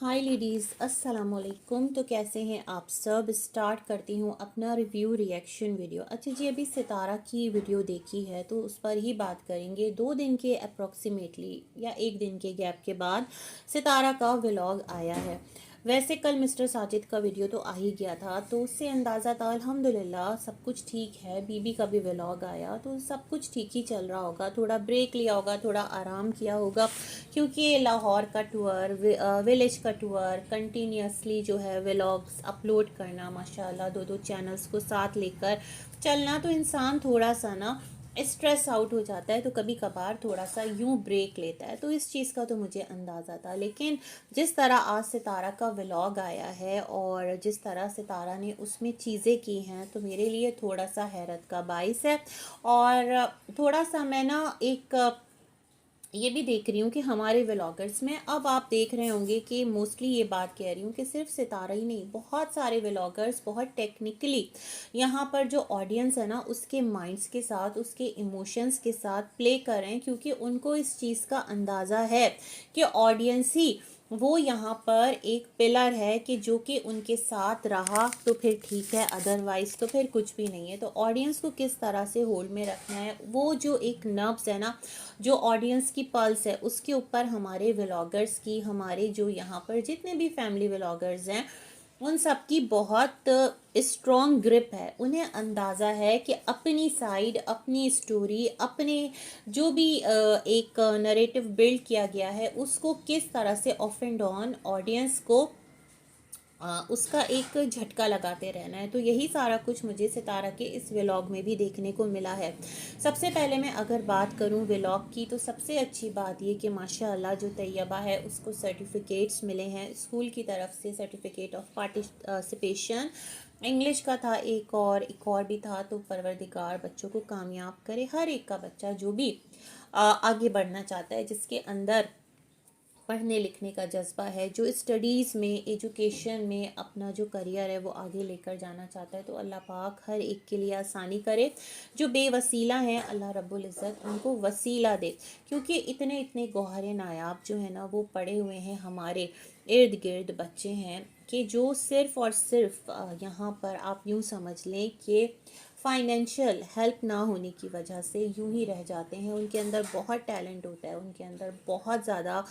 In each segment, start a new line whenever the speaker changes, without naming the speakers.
हाय ladies, अस्सलाम वालेकुम। तो कैसे हैं आप सब। स्टार्ट करती हूँ अपना रिव्यू रिएक्शन वीडियो। अच्छा जी, अभी सितारा की वीडियो देखी है तो उस पर ही बात करेंगे। 2 दिन के अप्रॉक्सीमेटली या 1 दिन के गैप के बाद सितारा का व्लॉग आया है। वैसे कल मिस्टर साजिद का वीडियो तो आ ही गया था, तो उससे अंदाज़ा था अल्हम्दुलिल्लाह सब कुछ ठीक है। बीबी का भी व्लॉग आया तो सब कुछ ठीक ही चल रहा होगा। थोड़ा ब्रेक लिया होगा, थोड़ा आराम किया होगा, क्योंकि लाहौर का टूर, विलेज का टूर, कंटिन्यूसली जो है व्लॉग्स अपलोड करना, माशाल्लाह 2-2 चैनल्स को साथ लेकर चलना, तो इंसान थोड़ा सा ना स्ट्रेस आउट हो जाता है। तो कभी कभार थोड़ा सा यूं ब्रेक लेता है। तो इस चीज़ का तो मुझे अंदाज़ा था, लेकिन जिस तरह आज सितारा का व्लॉग आया है और जिस तरह सितारा ने उसमें चीज़ें की हैं, तो मेरे लिए थोड़ा सा हैरत का बाइस है। और थोड़ा सा मैं ना एक ये भी देख रही हूँ कि हमारे व्लॉगर्स में, अब आप देख रहे होंगे कि मोस्टली ये बात कह रही हूँ कि सिर्फ सितारा ही नहीं, बहुत सारे व्लॉगर्स बहुत टेक्निकली यहाँ पर जो ऑडियंस है ना उसके माइंड्स के साथ, उसके इमोशंस के साथ प्ले कर रहे हैं, क्योंकि उनको इस चीज़ का अंदाज़ा है कि ऑडियंस ही वो यहाँ पर एक पिलर है कि जो कि उनके साथ रहा तो फिर ठीक है, अदरवाइज तो फिर कुछ भी नहीं है। तो ऑडियंस को किस तरह से होल्ड में रखना है, वो जो एक नर्व्स है ना, जो ऑडियंस की पल्स है, उसके ऊपर हमारे व्लॉगर्स की, हमारे जो यहाँ पर जितने भी फैमिली व्लॉगर्स हैं, उन सब की बहुत स्ट्रॉन्ग ग्रिप है। उन्हें अंदाज़ा है कि अपनी साइड, अपनी स्टोरी, अपने जो भी एक नरेटिव बिल्ड किया गया है उसको किस तरह से ऑफ एंड ऑन ऑडियंस को उसका एक झटका लगाते रहना है। तो यही सारा कुछ मुझे सितारा के इस व्लॉग में भी देखने को मिला है। सबसे पहले मैं अगर बात करूं व्लॉग की, तो सबसे अच्छी बात ये कि माशाअल्लाह जो तैयबा है उसको सर्टिफिकेट्स मिले हैं स्कूल की तरफ से, सर्टिफिकेट ऑफ पार्टिसिपेशन। इंग्लिश का था एक और भी था। तो परवरदिगार बच्चों को कामयाब करे, हर एक का बच्चा जो भी आगे बढ़ना चाहता है, जिसके अंदर पढ़ने लिखने का जज्बा है, जो स्टडीज़ में, एजुकेशन में अपना जो करियर है वो आगे लेकर जाना चाहता है, तो अल्लाह पाक हर एक के लिए आसानी करे। जो बेवसीला हैं, अल्लाह रब्बुल इज़्ज़त उनको वसीला दे, क्योंकि इतने इतने गौहरे नायाब जो है ना वो पड़े हुए हैं हमारे इर्द गिर्द, बच्चे हैं कि जो सिर्फ़ और सिर्फ यहाँ पर आप यूँ समझ लें कि फाइनेंशियल हेल्प ना होने की वजह से यूं ही रह जाते हैं। उनके अंदर बहुत टैलेंट होता है, उनके अंदर बहुत ज़्यादा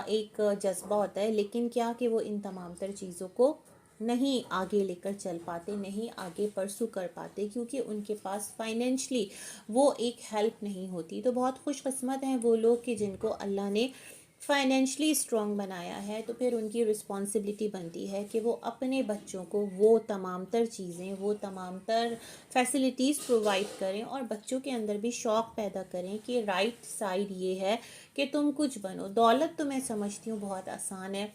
एक जज्बा होता है, लेकिन क्या कि वो इन तमाम तर चीज़ों को नहीं आगे लेकर चल पाते, नहीं आगे परसू कर पाते, क्योंकि उनके पास फाइनेंशली वो एक हेल्प नहीं होती। तो बहुत खुशकिस्मत हैं वो लोग कि जिनको अल्लाह ने फाइनेंशली स्ट्रॉन्ग बनाया है। तो फिर उनकी रिस्पॉन्सिबिलिटी बनती है कि वो अपने बच्चों को वो तमाम तर चीज़ें, वो तमाम तर फैसिलिटीज़ प्रोवाइड करें, और बच्चों के अंदर भी शौक़ पैदा करें कि राइट साइड ये है कि तुम कुछ बनो। दौलत तो मैं समझती हूँ बहुत आसान है,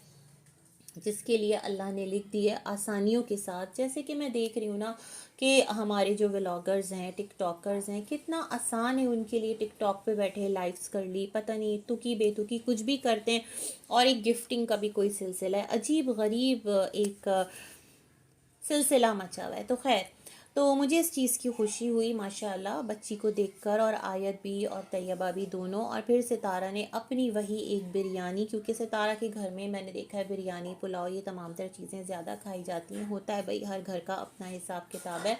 जिसके लिए अल्लाह ने लिख दी है आसानियों के साथ। जैसे कि मैं देख रही हूँ ना कि हमारे जो व्लॉगर्स हैं, टिकटॉकर्स हैं, कितना आसान है उनके लिए। टिकटॉक पे बैठे लाइव्स कर ली, पता नहीं तुकी बेतुकी कुछ भी करते हैं, और एक गिफ्टिंग का भी कोई सिलसिला है, अजीब गरीब एक सिलसिला मचा हुआ है। तो खैर, तो मुझे इस चीज़ की खुशी हुई माशाल्लाह बच्ची को देखकर, और आयत भी और तैयबा भी दोनों। और फिर सितारा ने अपनी वही एक बिरयानी, क्योंकि सितारा के घर में मैंने देखा है बिरयानी, पुलाव, ये तमाम तर चीज़ें ज़्यादा खाई जाती हैं। होता है भाई, हर घर का अपना हिसाब किताब है।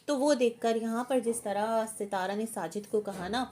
तो वो देखकर यहाँ पर जिस तरह सितारा ने साजिद को कहा ना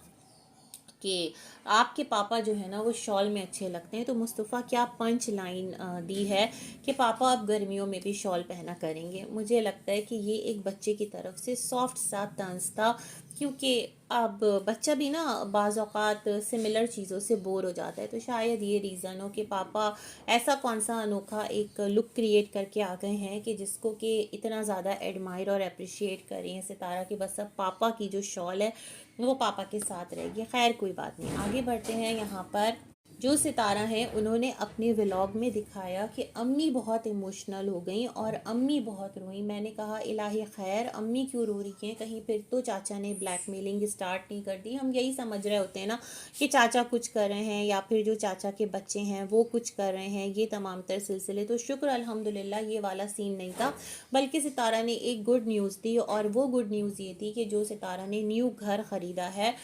कि आपके पापा जो है ना वो शॉल में अच्छे लगते हैं, तो मुस्तफ़ा क्या पंच लाइन दी है कि पापा अब गर्मियों में भी शॉल पहना करेंगे। मुझे लगता है कि ये एक बच्चे की तरफ से सॉफ्ट सा तंज था, क्योंकि अब बच्चा भी ना बाज़ औक़ात सिमिलर चीज़ों से बोर हो जाता है। तो शायद ये रीज़न हो कि पापा ऐसा कौन सा अनोखा एक लुक क्रिएट करके आ गए हैं कि जिसको कि इतना ज़्यादा एडमायर और अप्रिशिएट करें सितारा कि बस अब पापा की जो शॉल है वो पापा के साथ रहेगी। खैर कोई बात नहीं, आगे बढ़ते हैं। यहाँ पर जो सितारा हैं उन्होंने अपने व्लॉग में दिखाया कि अम्मी बहुत इमोशनल हो गई और अम्मी बहुत रोई। मैंने कहा इलाही खैर, अम्मी क्यों रो रही हैं, कहीं फिर तो चाचा ने ब्लैकमेलिंग स्टार्ट नहीं कर दी। हम यही समझ रहे होते हैं ना कि चाचा कुछ कर रहे हैं, या फिर जो चाचा के बच्चे हैं वो कुछ कर रहे हैं, ये तमाम तर सिलसिले। तो शुक्र अल्हम्दुलिल्लाह ये वाला सीन नहीं था, बल्कि सितारा ने एक गुड न्यूज़ दी, और वो गुड न्यूज़ ये थी कि जो सितारा ने न्यू घर ख़रीदा है,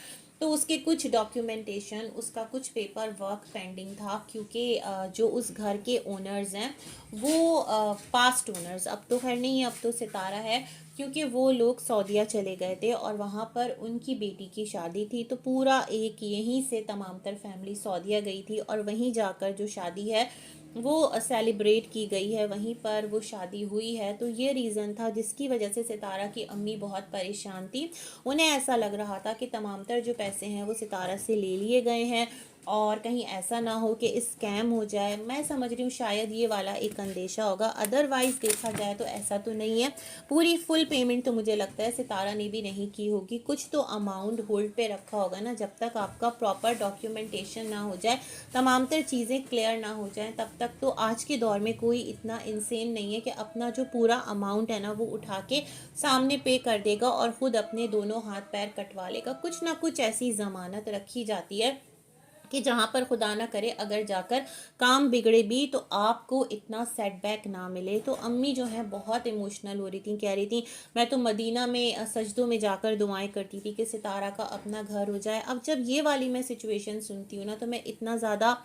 तो उसके कुछ डॉक्यूमेंटेशन, उसका कुछ पेपर वर्क पेंडिंग था, क्योंकि जो उस घर के ओनर्स हैं वो पास्ट ओनर्स, अब तो खैर नहीं, अब तो सितारा है, क्योंकि वो लोग सऊदीया चले गए थे और वहाँ पर उनकी बेटी की शादी थी। तो पूरा एक यहीं से तमाम तर फैमिली सऊदीया गई थी और वहीं जाकर जो शादी है वो सेलिब्रेट की गई है, वहीं पर वो शादी हुई है। तो ये रीज़न था जिसकी वजह से सितारा की अम्मी बहुत परेशान थी। उन्हें ऐसा लग रहा था कि तमाम तर जो पैसे हैं वो सितारा से ले लिए गए हैं और कहीं ऐसा ना हो कि स्कैम हो जाए। मैं समझ रही हूँ शायद ये वाला एक अंदेशा होगा, अदरवाइज़ देखा जाए तो ऐसा तो नहीं है। पूरी फुल पेमेंट तो मुझे लगता है सितारा ने भी नहीं की होगी, कुछ तो अमाउंट होल्ड पे रखा होगा ना। जब तक आपका प्रॉपर डॉक्यूमेंटेशन ना हो जाए, तमाम तर चीज़ें क्लियर ना हो जाएं, तब तक तो आज के दौर में कोई इतना इंसेन नहीं है कि अपना जो पूरा अमाउंट है ना वो उठा के सामने पे कर देगा और ख़ुद अपने दोनों हाथ पैर कटवा लेगा। कुछ ना कुछ ऐसी ज़मानत रखी जाती है कि जहाँ पर खुदा ना करे अगर जाकर काम बिगड़े भी तो आपको इतना सेटबैक ना मिले। तो अम्मी जो है बहुत इमोशनल हो रही थी, कह रही थी मैं तो मदीना में सजदों में जाकर दुआएं करती थी कि सितारा का अपना घर हो जाए। अब जब ये वाली मैं सिचुएशन सुनती हूँ ना तो मैं इतना ज़्यादा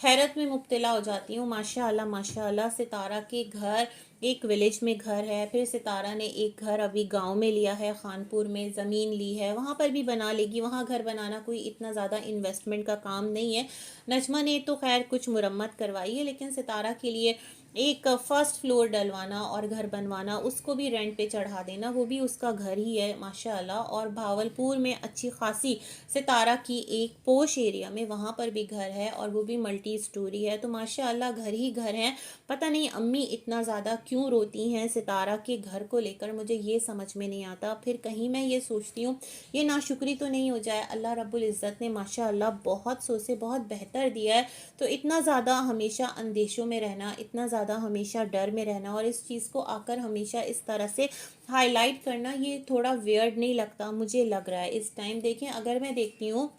हैरत में मुब्तला हो जाती हूँ। माशाअल्लाह माशाअल्लाह, सितारा के घर, एक विलेज में घर है, फिर सितारा ने एक घर अभी गांव में लिया है, खानपुर में ज़मीन ली है, वहाँ पर भी बना लेगी। वहाँ घर बनाना कोई इतना ज़्यादा इन्वेस्टमेंट का काम नहीं है। नजमा ने तो खैर कुछ मुरम्मत करवाई है, लेकिन सितारा के लिए एक फर्स्ट फ्लोर डलवाना और घर बनवाना, उसको भी रेंट पे चढ़ा देना, वो भी उसका घर ही है माशाल्लाह। और भावलपुर में अच्छी खासी सितारा की एक पोश एरिया में वहाँ पर भी घर है और वो भी मल्टी स्टोरी है। तो माशाल्लाह घर ही घर है। पता नहीं अम्मी इतना ज़्यादा क्यों रोती हैं सितारा के घर को लेकर, मुझे ये समझ में नहीं आता। फिर कहीं मैं ये सोचती हूँ ये नाशुक्री तो नहीं हो जाए, अल्लाह रब्बुल इज़्ज़त ने माशाअल्लाह बहुत सो से बहुत बेहतर दिया है। तो इतना ज़्यादा हमेशा अंदेशों में रहना, इतना ज़्यादा हमेशा डर में रहना और इस चीज़ को आकर हमेशा इस तरह से हाईलाइट करना, ये थोड़ा वियर्ड नहीं लगता? मुझे लग रहा है इस टाइम। देखें, अगर मैं देखती हूँ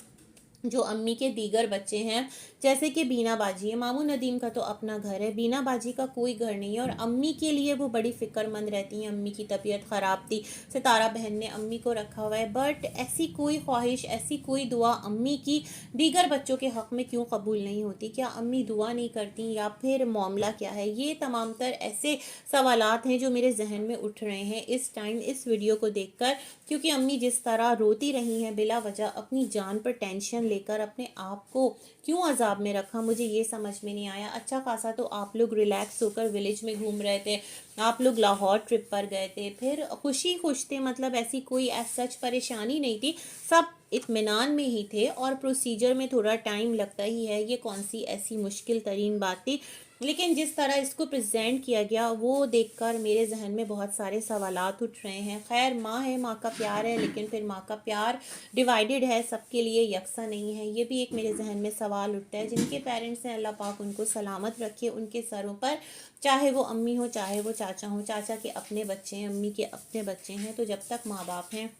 जो अम्मी के दीगर बच्चे हैं, जैसे कि बीना बाजी है, मामू नदीम का तो अपना घर है, बीना बाजी का कोई घर नहीं है और अम्मी के लिए वो बड़ी फ़िक्रमंद रहती हैं। अम्मी की तबीयत ख़राब थी, सितारा बहन ने अम्मी को रखा हुआ है, बट ऐसी कोई ख्वाहिश, ऐसी कोई दुआ अम्मी की दीगर बच्चों के हक़ में क्यों कबूल नहीं होती? क्या अम्मी दुआ नहीं करती या फिर मामला क्या है? ये तमाम तर ऐसे सवालात हैं जो मेरे जहन में उठ रहे हैं इस टाइम इस वीडियो को देखकर, क्योंकि अम्मी जिस तरह रोती रही हैं बिला वजह, अपनी जान पर टेंशन लेकर अपने आप को क्यों अजाब में रखा, मुझे ये समझ में नहीं आया। अच्छा खासा तो आप लोग रिलैक्स होकर विलेज में घूम रहे थे, आप लोग लाहौर ट्रिप पर गए थे, फिर खुशी खुश थे, मतलब ऐसी कोई सच परेशानी नहीं थी, सब इत्मीनान में ही थे। और प्रोसीजर में थोड़ा टाइम लगता ही है, ये कौन सी ऐसी मुश्किल तरीन बात थी। लेकिन जिस तरह इसको प्रेजेंट किया गया वो देखकर मेरे जहन में बहुत सारे सवालात उठ रहे हैं। खैर माँ है, माँ का प्यार है, लेकिन फिर माँ का प्यार डिवाइडेड है, सबके लिए यकसा नहीं है। ये भी एक मेरे जहन में सवाल उठता है। जिनके पेरेंट्स हैं अल्लाह पाक उनको सलामत रखे उनके सरों पर, चाहे वो अम्मी हो चाहे वो चाचा हो। चाचा के अपने बच्चे हैं, अम्मी के अपने बच्चे हैं, तो जब तक माँ बाप हैं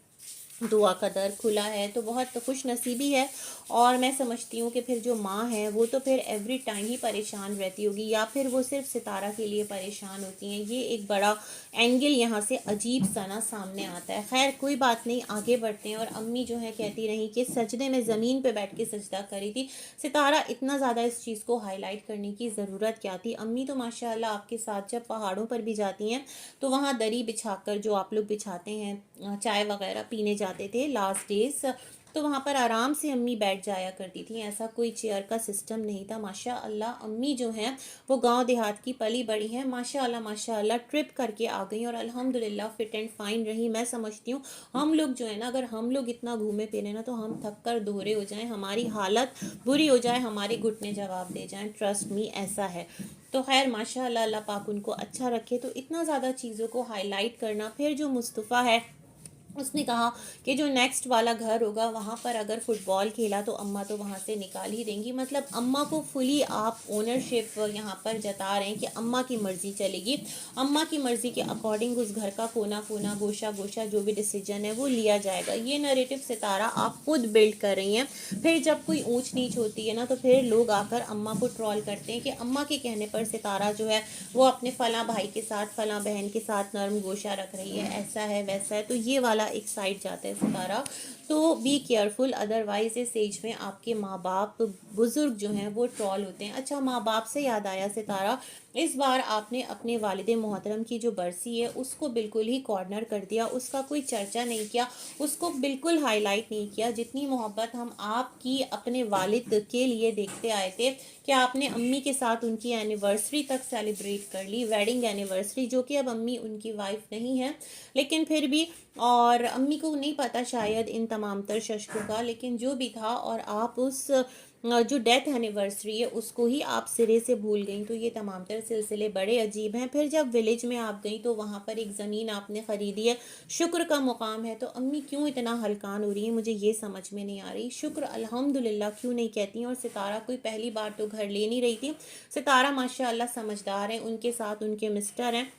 दुआ का दर खुला है, तो बहुत खुश नसीबी है। और मैं समझती हूँ कि फिर जो माँ है वो तो फिर एवरी टाइम ही परेशान रहती होगी, या फिर वो सिर्फ सितारा के लिए परेशान होती हैं। ये एक बड़ा एंगल यहाँ से अजीब सा ना सामने आता है। खैर कोई बात नहीं, आगे बढ़ते हैं। और अम्मी जो है कहती रही कि सजदे में ज़मीन पे बैठ के सजदा करी थी। सितारा इतना ज़्यादा इस चीज़ को हाईलाइट करने की ज़रूरत क्या थी? अम्मी तो माशाल्लाह आपके साथ जब पहाड़ों पर भी जाती हैं तो वहाँ दरी बिछाकर, जो आप लोग बिछाते हैं चाय वगैरह पीने जाते थे लास्ट डेज, तो वहाँ पर आराम से अम्मी बैठ जाया करती थी, ऐसा कोई चेयर का सिस्टम नहीं था। माशाअल्लाह अम्मी जो हैं वो गांव देहात की पली बड़ी हैं, माशाअल्लाह माशाअल्लाह ट्रिप करके आ गई और अल्हम्दुलिल्लाह फिट एंड फाइन रही। मैं समझती हूँ हम लोग जो है ना, अगर हम लोग इतना घूमे फिरे ना तो हम थक कर दोहरे हो जाएं, हमारी हालत बुरी हो जाए, हमारे घुटने जवाब दे जाएं, ट्रस्ट मी ऐसा है। तो खैर माशाअल्लाह अल्लाह पाक उनको अच्छा रखे। तो इतना ज़्यादा चीज़ों को हाईलाइट करना, फिर जो मुस्तफ़ा है उसने कहा कि जो नेक्स्ट वाला घर होगा वहाँ पर अगर फुटबॉल खेला तो अम्मा तो वहाँ से निकाल ही देंगी। मतलब अम्मा को फुली आप ओनरशिप यहाँ पर जता रहे हैं कि अम्मा की मर्ज़ी चलेगी, अम्मा की मर्ज़ी के अकॉर्डिंग उस घर का कोना कोना गोशा गोशा जो भी डिसीजन है वो लिया जाएगा। ये नैरेटिव सितारा आप खुद बिल्ड कर रही हैं। फिर जब कोई ऊंच नीच होती है ना तो फिर लोग आकर अम्मा को ट्रोल करते हैं कि अम्मा के कहने पर सितारा जो है वो अपने फला भाई के साथ फला बहन के साथ नरम गोशा रख रही है, ऐसा है वैसा है। तो ये वाला एक साइड जाता है सितारा, तो बी केयरफुल, अदरवाइज इस एज में आपके माँ बाप बुज़ुर्ग जो हैं वो ट्रॉल होते हैं। अच्छा, माँ बाप से याद आया सितारा, इस बार आपने अपने वालिद मोहतरम की जो बरसी है उसको बिल्कुल ही कॉर्नर कर दिया, उसका कोई चर्चा नहीं किया, उसको बिल्कुल हाईलाइट नहीं किया। जितनी मोहब्बत हम आपकी अपने वालिद के लिए देखते आए थे, कि आपने अम्मी के साथ उनकी एनिवर्सरी तक सेलिब्रेट कर ली, वेडिंग एनिवर्सरी, जो कि अब अम्मी उनकी वाइफ नहीं है, लेकिन फिर भी, और अम्मी को नहीं पता शायद इन तमाम तर शश्कों का, लेकिन जो भी था, और आप उस जो डेथ एनिवर्सरी है उसको ही आप सिरे से भूल गई। तो ये तमाम तर सिलसिले बड़े अजीब हैं। फिर जब विलेज में आप गई तो वहाँ पर एक ज़मीन आपने ख़रीदी है, शुक्र का मुकाम है, तो अम्मी क्यों इतना हलकान हो रही है, मुझे ये समझ में नहीं आ रही। शुक्र अल्हम्दुलिल्लाह क्यों नहीं कहती हैं। और सितारा कोई पहली बार तो घर ले नहीं रही थी, सितारा माशाअल्लाह समझदार हैं, उनके साथ उनके मिस्टर हैं,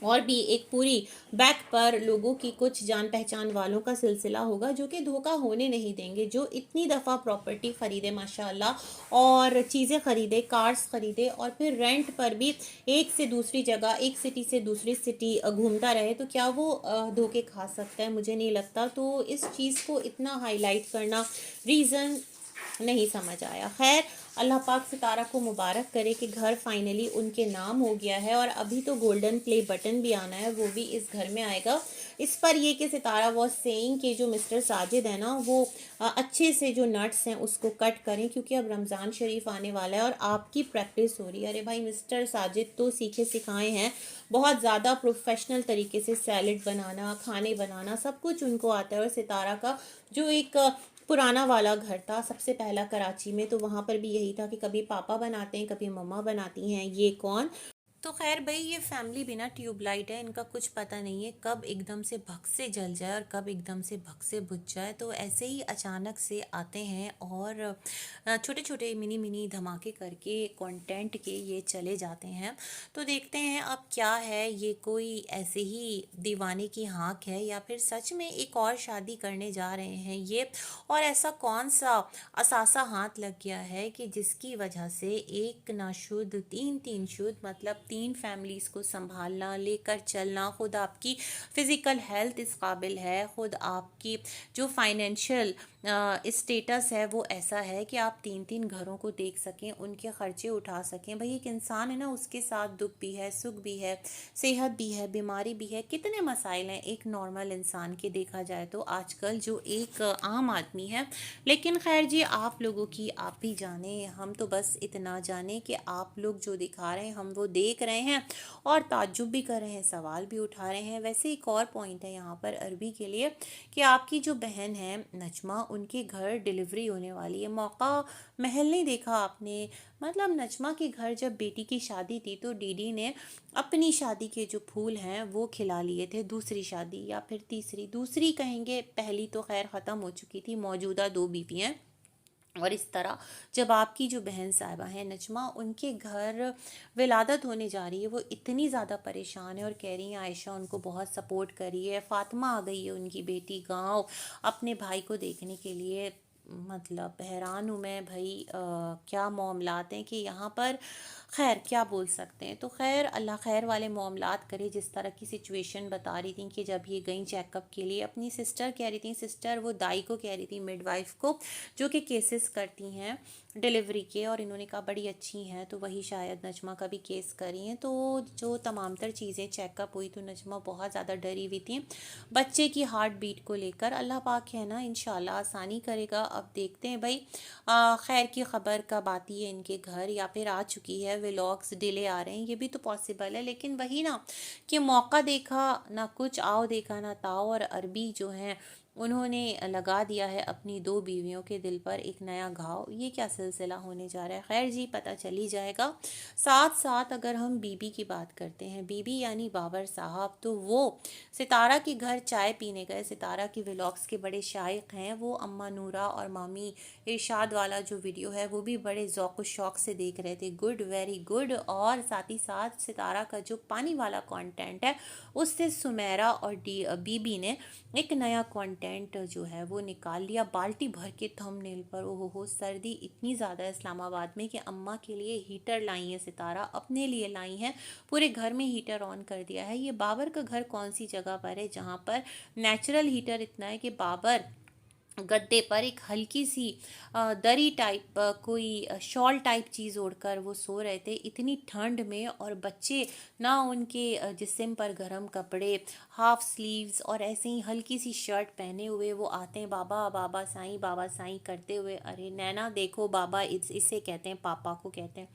और भी एक पूरी बैक पर लोगों की कुछ जान पहचान वालों का सिलसिला होगा जो कि धोखा होने नहीं देंगे। जो इतनी दफ़ा प्रॉपर्टी ख़रीदे माशाल्लाह, और चीज़ें ख़रीदे, कार्स ख़रीदे, और फिर रेंट पर भी एक से दूसरी जगह, एक सिटी से दूसरी सिटी घूमता रहे, तो क्या वो धोखे खा सकता है? मुझे नहीं लगता। तो इस चीज़ को इतना हाईलाइट करना रीज़न नहीं समझ आया। खैर, अल्लाह पाक सितारा को मुबारक करे कि घर फाइनली उनके नाम हो गया है, और अभी तो गोल्डन प्ले बटन भी आना है, वो भी इस घर में आएगा। इस पर ये कि सितारा वॉज सेइंग कि जो मिस्टर साजिद है ना, वो अच्छे से जो नट्स हैं उसको कट करें, क्योंकि अब रमज़ान शरीफ आने वाला है और आपकी प्रैक्टिस हो रही है। अरे भाई, मिस्टर साजिद तो सीखे सिखाए हैं, बहुत ज़्यादा प्रोफेशनल तरीके से सैलेड बनाना, खाने बनाना, सब कुछ उनको आता है। और सितारा का जो एक पुराना वाला घर था सबसे पहला कराची में, तो वहाँ पर भी यही था कि कभी पापा बनाते हैं, कभी मम्मा बनाती हैं, ये कौन। तो खैर भाई, ये फैमिली बिना ट्यूबलाइट है, इनका कुछ पता नहीं है कब एकदम से भग से जल जाए और कब एकदम से भग से बुझ जाए। तो ऐसे ही अचानक से आते हैं और छोटे छोटे मिनी मिनी धमाके करके कंटेंट के ये चले जाते हैं। तो देखते हैं अब क्या है, ये कोई ऐसे ही दीवाने की हाँक है या फिर सच में एक और शादी करने जा रहे हैं ये, और ऐसा कौन सा असासा हाथ लग गया है कि जिसकी वजह से एक ना शुद्ध तीन तीन शुद्ध, मतलब तीन फैमिलीज़ को संभालना, लेकर चलना, खुद आपकी फ़िज़िकल हेल्थ इस काबिल है, खुद आपकी जो फाइनेंशियल स्टेटस है वो ऐसा है कि आप तीन तीन घरों को देख सकें, उनके ख़र्चे उठा सकें। भाई, एक इंसान है ना, उसके साथ दुख भी है, सुख भी है, सेहत भी है, बीमारी भी है, कितने मसाइल हैं एक नॉर्मल इंसान के देखा जाए तो आजकल जो एक आम आदमी है। लेकिन खैर जी, आप लोगों की आप भी जाने, हम तो बस इतना जाने कि आप लोग जो दिखा रहे हैं हम वो देख रहे हैं और ताज्जुब भी कर रहे हैं, सवाल भी उठा रहे हैं। वैसे एक और पॉइंट है यहाँ पर अरबी के लिए कि आपकी जो बहन है नजमा, उनके घर डिलीवरी होने वाली है। मौका महल नहीं देखा आपने? मतलब नजमा के घर जब बेटी की शादी थी तो डीडी ने अपनी शादी के जो फूल हैं वो खिला लिए थे, दूसरी शादी या फिर तीसरी, दूसरी कहेंगे, पहली तो खैर ख़त्म हो चुकी थी, मौजूदा दो बीवी हैं। और इस तरह जब आपकी जो बहन साहिबा है नजमा, उनके घर विलादत होने जा रही है, वो इतनी ज़्यादा परेशान है और कह रही हैं आयशा उनको बहुत सपोर्ट कर रही है। फ़ातिमा आ गई है उनकी बेटी गांव अपने भाई को देखने के लिए। मतलब हैरान हूँ मैं भाई, क्या मामलात हैं कि यहाँ पर। खैर, क्या बोल सकते हैं। तो खैर, अल्लाह खैर वाले मामलात करे। जिस तरह की सिचुएशन बता रही थी कि जब ये गई चेकअप के लिए, अपनी सिस्टर कह रही थी, सिस्टर वो दाई को कह रही थी, मिडवाइफ को, जो कि केसेस करती हैं डिलीवरी के, और इन्होंने कहा बड़ी अच्छी हैं, तो वही शायद नजमा का भी केस करी हैं। तो जो तमाम तर चीज़ें चेकअप हुई तो नजमा बहुत ज़्यादा डरी हुई थी बच्चे की हार्ट बीट को लेकर। अल्लाह पाक है ना, इंशाल्लाह आसानी करेगा। अब देखते हैं भाई, खैर की खबर कब आती है इनके घर, या फिर आ चुकी है, व्लॉग्स डिले आ रहे हैं, ये भी तो पॉसिबल है। लेकिन वही ना कि मौका देखा ना कुछ, आओ देखा ना ताओ, और अरबी जो हैं उन्होंने लगा दिया है अपनी दो बीवियों के दिल पर एक नया घाव। ये क्या सिलसिला होने जा रहा है? खैर जी, पता चल ही जाएगा। साथ साथ अगर हम बीबी की बात करते हैं, बीबी यानी बाबर साहब, तो वो सितारा के घर चाय पीने गए। सितारा की व्लॉग्स के बड़े शाइक हैं वो। अम्मा नूरा और मामी इरशाद वाला जो वीडियो है वो भी बड़े ज़ौक़ शौक़ से देख रहे थे। Good, very good. और साथ ही साथ सितारा का जो पानी वाला कंटेंट है उससे सुमेरा और बीबी ने एक नया कंटेंट कंटेंट जो है वो निकाल लिया बाल्टी भर के थंबनेल पर। ओहो हो, सर्दी इतनी ज़्यादा है इस्लामाबाद में कि अम्मा के लिए हीटर लाई है सितारा, अपने लिए लाई हैं, पूरे घर में हीटर ऑन कर दिया है। ये बाबर का घर कौन सी जगह पर है जहाँ पर नेचुरल हीटर इतना है कि बाबर गद्दे पर एक हल्की सी दरी टाइप कोई शॉल टाइप चीज़ ओढ़कर वो सो रहे थे इतनी ठंड में। और बच्चे ना उनके जिस्म पर गर्म कपड़े, हाफ स्लीव्स और ऐसे ही हल्की सी शर्ट पहने हुए वो आते हैं बाबा बाबा साईं करते हुए। अरे नैना देखो बाबा, इसे कहते हैं, पापा को कहते हैं।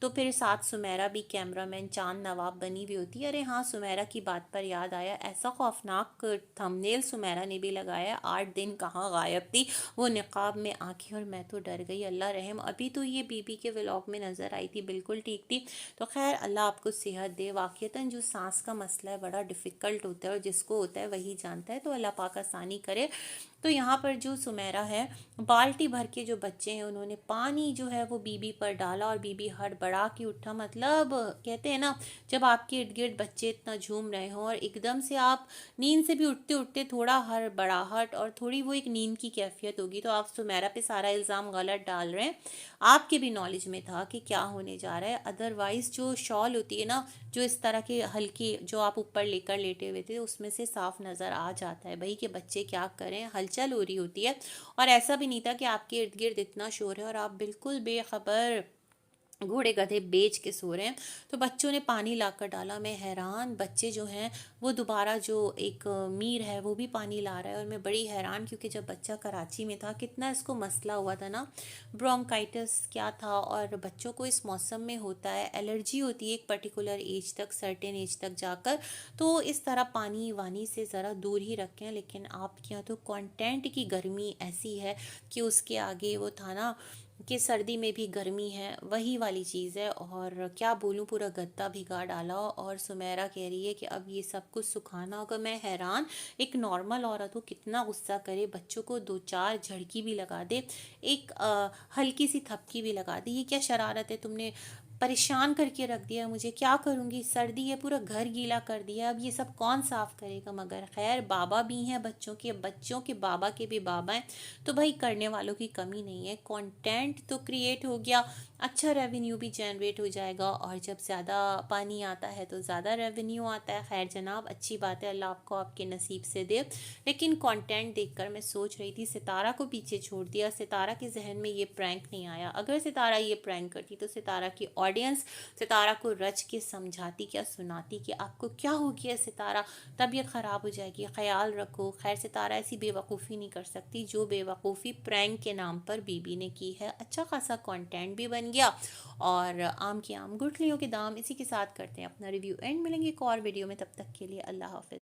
तो फिर साथ सुमेरा भी कैमरामैन चांद नवाब बनी हुई होती है। अरे हाँ, सुमेरा की बात पर याद आया, ऐसा खौफनाक थंबनेल सुमेरा ने भी लगाया, 8 दिन कहाँ गायब थी वो निकाब में आंखें, और मैं तो डर गई। अल्लाह रहम, अभी तो ये बीबी के व्लॉग में नज़र आई थी, बिल्कुल ठीक थी। तो खैर अल्लाह आपको सेहत दे। वाक़ियतन जो सांस का मसला है बड़ा डिफ़िकल्ट होता है और जिसको होता है वही जानता है, तो अल्लाह पाक आसानी करे। तो यहाँ पर जो सुमेरा है, बाल्टी भर के जो बच्चे हैं उन्होंने पानी जो है वो बीबी पर डाला और बीबी हड़बड़ा के उठा। मतलब कहते हैं ना, जब आपके इर्द गिर्द बच्चे इतना झूम रहे हों और एकदम से आप नींद से भी उठते उठते थोड़ा हड़बड़ाहट और थोड़ी वो एक नींद की कैफियत होगी, तो आप सुमेरा पे सारा इल्ज़ाम गलत डाल रहे हैं। आपके भी नॉलेज में था कि क्या होने जा रहा है। अदरवाइज़ जो शॉल होती है ना, जो इस तरह के हल्की जो आप ऊपर लेकर लेटे हुए थे, उसमें से साफ नज़र आ जाता है भाई कि बच्चे क्या करें, हलचल हो रही होती है। और ऐसा भी नहीं था कि आपके इर्द गिर्द इतना शोर है और आप बिल्कुल बेखबर घोड़े गधे बेच के सो रहे हैं। तो बच्चों ने पानी लाकर डाला। मैं हैरान, बच्चे जो हैं वो दोबारा जो एक मीर है वो भी पानी ला रहा है। और मैं बड़ी हैरान, क्योंकि जब बच्चा कराची में था कितना इसको मसला हुआ था ना, ब्रोंकाइटिस क्या था। और बच्चों को इस मौसम में होता है, एलर्जी होती है एक पर्टिकुलर एज तक, सर्टेन एज तक जाकर। तो इस तरह पानी वानी से ज़रा दूर ही रखें। लेकिन आपके यहाँ तो कंटेंट की गर्मी ऐसी है कि उसके आगे वो था ना कि सर्दी में भी गर्मी है, वही वाली चीज़ है। और क्या बोलूँ, पूरा गद्दा भिगा डाला। और सुमेरा कह रही है कि अब ये सब कुछ सुखाना होगा। मैं हैरान, एक नॉर्मल औरत हो कितना गुस्सा करे, बच्चों को 2-4 झड़की भी लगा दे, एक हल्की सी थपकी भी लगा दी। ये क्या शरारत है, तुमने परेशान करके रख दिया मुझे, क्या करूँगी, सर्दी है, पूरा घर गीला कर दिया, अब ये सब कौन साफ़ करेगा। मगर खैर बाबा भी हैं बच्चों के, बच्चों के बाबा के भी बाबा हैं, तो भाई करने वालों की कमी नहीं है। कंटेंट तो क्रिएट हो गया, अच्छा रेवेन्यू भी जनरेट हो जाएगा, और जब ज़्यादा पानी आता है तो ज़्यादा रेवेन्यू आता है। खैर जनाब, अच्छी बात है, अल्लाह आपको आपके नसीब से दे। लेकिन कंटेंट देखकर मैं सोच रही थी, सितारा को पीछे छोड़ दिया, सितारा के जहन में ये प्रैंक नहीं आया। अगर सितारा ये प्रैंक करती तो सितारा की ऑडियंस सितारा को रच के समझाती, क्या सुनाती कि आपको क्या हो गया सितारा, तबीयत ख़राब हो जाएगी, ख्याल रखो। खैर सितारा ऐसी बेवकूफ़ी नहीं कर सकती जो बेवकूफ़ी प्रैंक के नाम पर बीबी ने की है। अच्छा खासा कंटेंट भी बन गया, और आम की आम गुठलियों के दाम। इसी के साथ करते हैं अपना रिव्यू एंड, मिलेंगे एक और वीडियो में, तब तक के लिए अल्लाह हाफ़िज़।